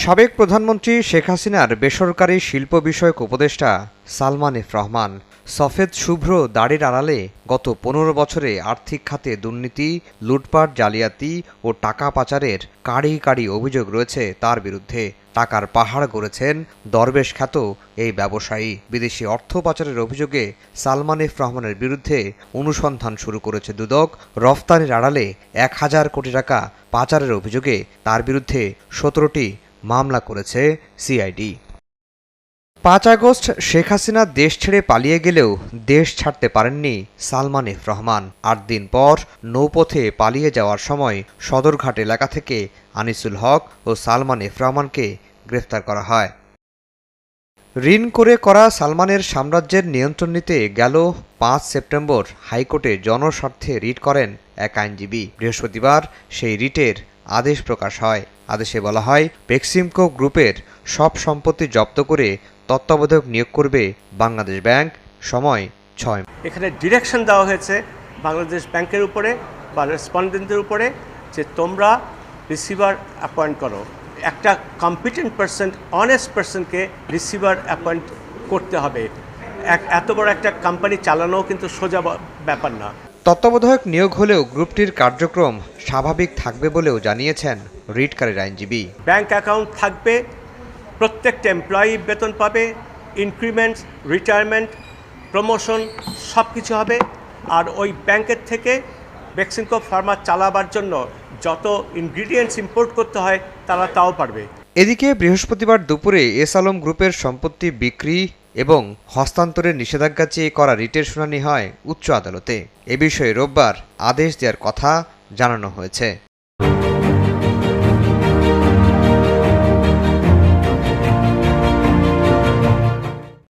সাবেক প্রধানমন্ত্রী শেখ হাসিনার বেসরকারি শিল্প বিষয়ক উপদেষ্টা সালমান এফ রহমান সফেদ শুভ্র দাড়ির আড়ালে গত ১৫ বছরে আর্থিক খাতে দুর্নীতি, লুটপাট, জালিয়াতি ও টাকা পাচারের কাঁড়ি কাঁড়ি অভিযোগ রয়েছে তার বিরুদ্ধে। টাকার পাহাড় গড়েছেন দরবেশ খ্যাত এই ব্যবসায়ী। বিদেশি অর্থ পাচারের অভিযোগে সালমান এফ রহমানের বিরুদ্ধে অনুসন্ধান শুরু করেছে দুদক। রফতানির আড়ালে ১,০০০ কোটি টাকা পাচারের অভিযোগে তার বিরুদ্ধে ১৭টি মামলা করেছে সিআইডি। ৫ আগস্ট শেখ হাসিনা দেশ ছেড়ে পালিয়ে গেলেও দেশ ছাড়তে পারেননি সালমান এফ রহমান। ৮ দিন পর নৌপথে পালিয়ে যাওয়ার সময় সদরঘাট এলাকা থেকে আনিসুল হক ও সালমান এফ রহমানকে গ্রেফতার করা হয়। ঋণ করে করা সালমানের সাম্রাজ্যের নিয়ন্ত্রণ নিতে গেল ৫ সেপ্টেম্বর হাইকোর্টে জনস্বার্থে রিট করেন এক আইনজীবী। বৃহস্পতিবার সেই রিটের আদেশ প্রকাশ হয়। আদেশে বলা হয়, বেক্সিমকো গ্রুপের সব সম্পত্তি জব্দ করে তত্ত্বাবধায়ক নিয়োগ করবে বাংলাদেশ ব্যাংক। সময় ৬ মাস। এখানে ডিরেকশন দেওয়া হয়েছে বাংলাদেশ ব্যাংকের উপরে বা রেসপন্ডেন্টদের উপরে যে তোমরা রিসিভার অ্যাপয়েন্ট করো। একটা কম্পিটেন্ট পারসন, অনেস্ট পারসনকে রিসিভার অ্যাপয়েন্ট করতে হবে। এত বড় একটা কোম্পানি চালানোও কিন্তু সোজা ব্যাপার না। তত্ত্বাবধায়ক নিয়োগ হলেও গ্রুপটির কার্যক্রম স্বাভাবিক থাকবে বলেও জানিয়েছেন রিটকারীর আইনজীবী। ব্যাংক অ্যাকাউন্ট থাকবে, প্রত্যেকটা এমপ্লয়ি বেতন পাবে, ইনক্রিমেন্ট, রিটায়ারমেন্ট, প্রমোশন সব কিছু হবে। আর ওই ব্যাংকের থেকে বেক্সিমকো ফার্মা চালাবার জন্য যত ইনগ্রিডিয়েন্টস ইম্পোর্ট করতে হয় তারা তাও পারবে। এদিকে বৃহস্পতিবার দুপুরে এস আলম গ্রুপের সম্পত্তি বিক্রি এবং হস্তান্তরের নিষেধাজ্ঞা চেয়ে করা রিটের শুনানি হয় উচ্চ আদালতে। এ বিষয়ে রোববার আদেশ দেওয়ার কথা জানানো হয়েছে।